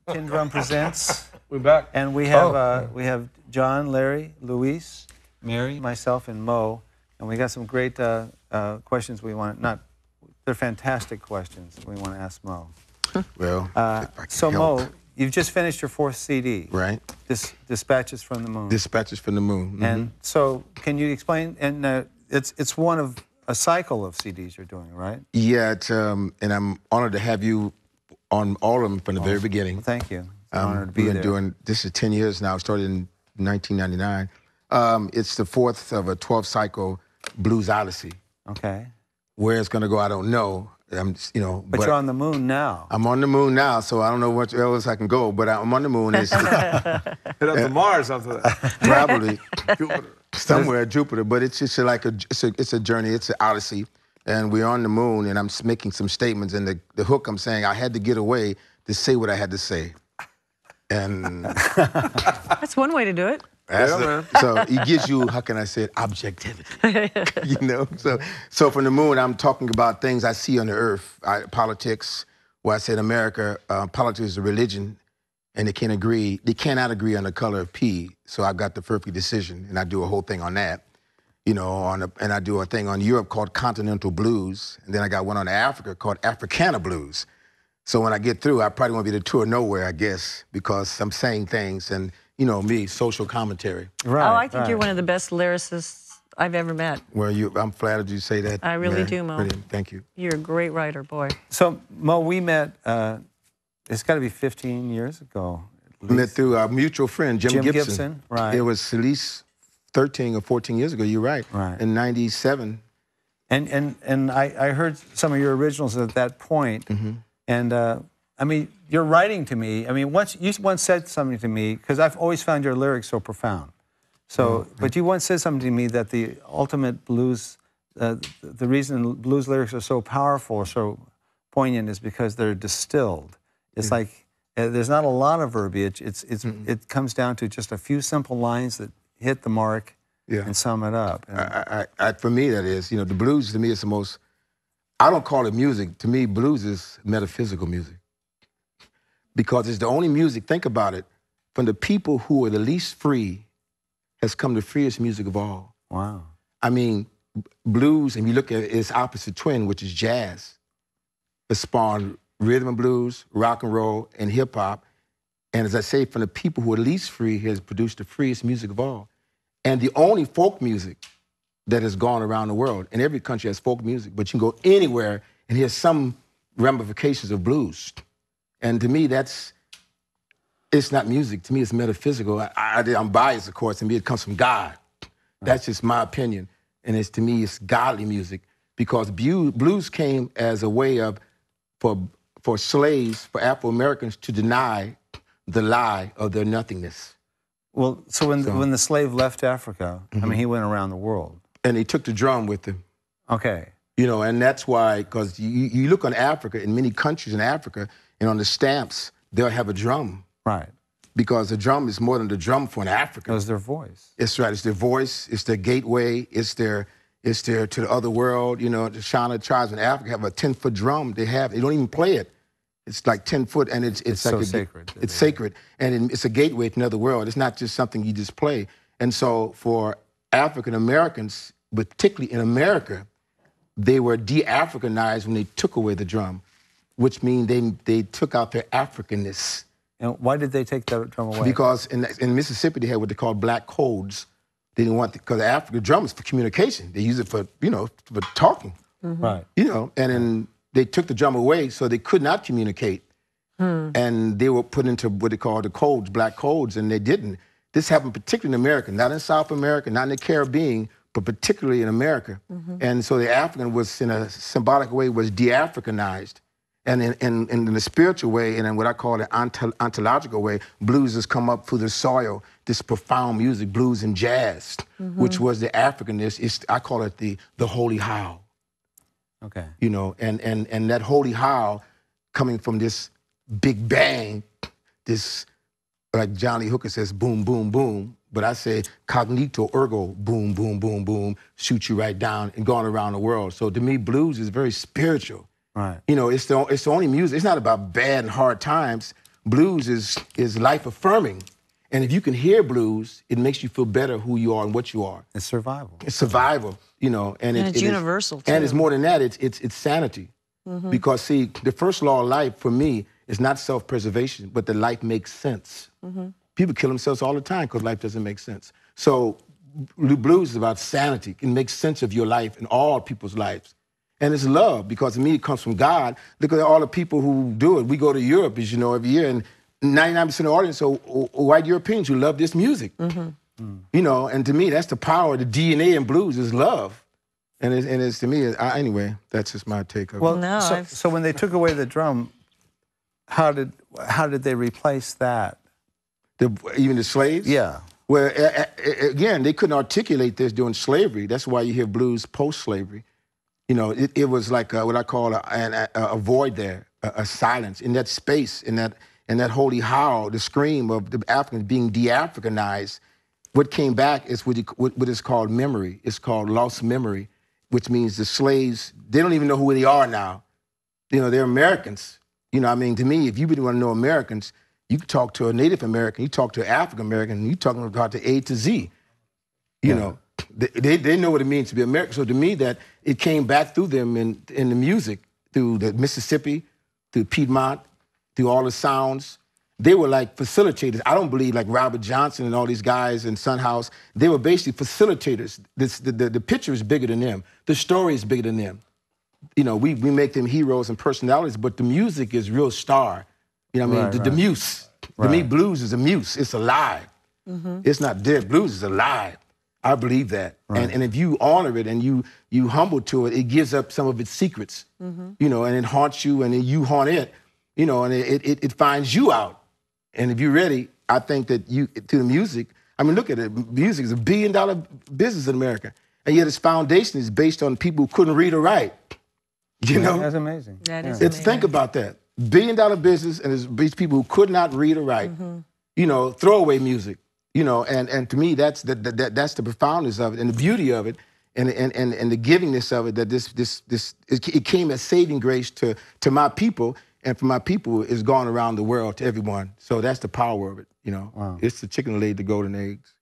Tin Drum Presents. We're back. And we have John, Larry, Luis, Mary, myself, and Mo. And we got some great questions we want, they're fantastic questions we want to ask Mo. Well, so Mo, you've just finished your 4th CD. Right. Dispatches from the Moon. Dispatches from the Moon. Mm-hmm. And so can you explain, and it's one of a cycle of CDs you're doing, right? Yeah, and I'm honored to have you on all of them from the very beginning. Well, thank you. It's an honor to be We've there. been doing this is 10 years now. It started in 1999. It's the 4th of a 12 cycle blues odyssey. Okay. Where it's going to go, I don't know. But you're on the moon now. I'm on the moon now, so I don't know what else I can go. But I'm on the moon. Hit up to Mars after that. Probably somewhere Jupiter. But it's just like it's a journey. It's an odyssey, and we're on the moon. And I'm making some statements. And the hook I'm saying, I had to get away to say what I had to say. And that's one way to do it. So it gives you, how can I say it, objectivity, you know? So from the moon, I'm talking about things I see on the earth, politics, where I said America, politics is a religion, and they cannot agree on the color of pea. So I've got the perfect decision, and I do a whole thing on that, you know, and I do a thing on Europe called Continental Blues, and then I got one on Africa called Africana Blues. So when I get through, I probably won't be the tour nowhere, I guess, because I'm saying things and, you know, me, social commentary. Right. Oh, I think you're one of the best lyricists I've ever met. Well, I'm flattered you say that. I really Mary. do, Mo. Brilliant. Thank you. You're a great writer, boy. So, Mo, we met, it's got to be 15 years ago. We met through our mutual friend, Jim Gibson. Right. It was at least 13 or 14 years ago, you're right. Right. In 97. And I heard some of your originals at that point. Mm-hmm. And, I mean, you're writing to me. I mean, you once said something to me, because I've always found your lyrics so profound. So, but you once said something to me that the ultimate blues, the reason blues lyrics are so powerful or so poignant is because they're distilled. It's like there's not a lot of verbiage. It comes down to just a few simple lines that hit the mark and sum it up. For me, that is, you know, the blues to me is the most, I don't call it music. To me, blues is metaphysical music. Because it's the only music, think about it, from the people who are the least free has come the freest music of all. Wow. I mean, blues, and you look at its opposite twin, which is jazz, it spawned rhythm and blues, rock and roll, and hip hop. And as I say, from the people who are least free has produced the freest music of all. And the only folk music that has gone around the world, and every country has folk music, but you can go anywhere and hear some ramifications of blues. And to me, it's not music. To me, it's metaphysical. I'm biased, of course. To me, it comes from God. That's just my opinion. And to me, it's godly music because blues came as a way of, for slaves, for Afro-Americans to deny the lie of their nothingness. Well, so when the slave left Africa, I mean, he went around the world. And he took the drum with him. Okay. You know, and that's why, because you look on Africa, in many countries in Africa, and on the stamps, they'll have a drum. Right. Because the drum is more than the drum for an African. It's their voice. It's right. It's their voice. It's their gateway. It's their to the other world. You know, the Shona tribes in Africa have a 10-foot drum. They don't even play it. It's like 10 foot, and it's like so sacred. It's sacred, and it's a gateway to another world. It's not just something you just play. And so for African Americans, particularly in America, they were de-Africanized when they took away the drum, which means they took out their Africanness. And why did they take that drum away? Because in Mississippi, they had what they called black codes. They didn't want, because the African drum is for communication. They use it for, you know, for talking. Mm-hmm. Right. You know, and then they took the drum away so they could not communicate. And they were put into what they call the codes, black codes, and they didn't. This happened particularly in America, not in South America, not in the Caribbean, but particularly in America. And so the African was, in a symbolic way, was de-Africanized. And in the spiritual way, and in what I call the ontological way, blues has come up through the soil, this profound music, blues and jazz, which was the Africanness. I call it the holy howl. Okay. You know, and that holy howl coming from this big bang, this, like Johnny Hooker says, boom, boom, boom. But I say cognito ergo, boom, boom, boom, boom, shoot you right down and going around the world. So to me, blues is very spiritual. Right. You know, it's the only music. It's not about bad and hard times, blues is life affirming. And if you can hear blues, it makes you feel better who you are and what you are. It's survival. It's survival, you know. And it's universal, too. And it's more than that, it's sanity. Because, see, the first law of life for me is not self-preservation, but that life makes sense. People kill themselves all the time because life doesn't make sense. So blues is about sanity. It makes sense of your life and all people's lives. And it's love, because to me it comes from God. Look at all the people who do it. We go to Europe, as you know, every year, and 99% of the audience are white Europeans who love this music. You know, and to me, that's the power, the DNA in blues is love. And it's to me, anyway, that's just my take of it. Well, No, so when they took away the drum, how did they replace that? Even the slaves? Yeah. Well, again, they couldn't articulate this during slavery. That's why you hear blues post-slavery. You know, it was like what I call a void there, a silence in that space, in that holy howl, the scream of the Africans being de-Africanized. What came back is what is called memory. It's called lost memory, which means the slaves, they don't even know who they are now. You know, they're Americans. You know, I mean, to me, if you really want to know Americans, you can talk to a Native American, you talk to an African American, you talking about the A to Z. You know, they know what it means to be American. So to me, that it came back through them in the music, through the Mississippi, through Piedmont, through all the sounds. They were like facilitators. I don't believe like Robert Johnson and all these guys in Sun House. They were basically facilitators. The picture is bigger than them. The story is bigger than them. You know, we make them heroes and personalities, but the music is real star. You know what I mean? The muse. To me, blues is a muse. It's alive. It's not dead. Blues is alive. I believe that. And if you honor it and you humble to it, it gives up some of its secrets. You know, and it haunts you, and then you haunt it. You know, and it finds you out. And if you're ready, I think that through the music, I mean, look at it. Music is $1 billion business in America. And yet its foundation is based on people who couldn't read or write. You know? That's amazing. That is It's amazing. think about that. $1 billion business, and it's these people who could not read or write. You know, throwaway music. You know, and to me, that's the profoundness of it and the beauty of it, and the givingness of it. That it came as saving grace to my people, and for my people, it's gone around the world to everyone. So that's the power of it. You know, it's the chicken that laid the golden eggs.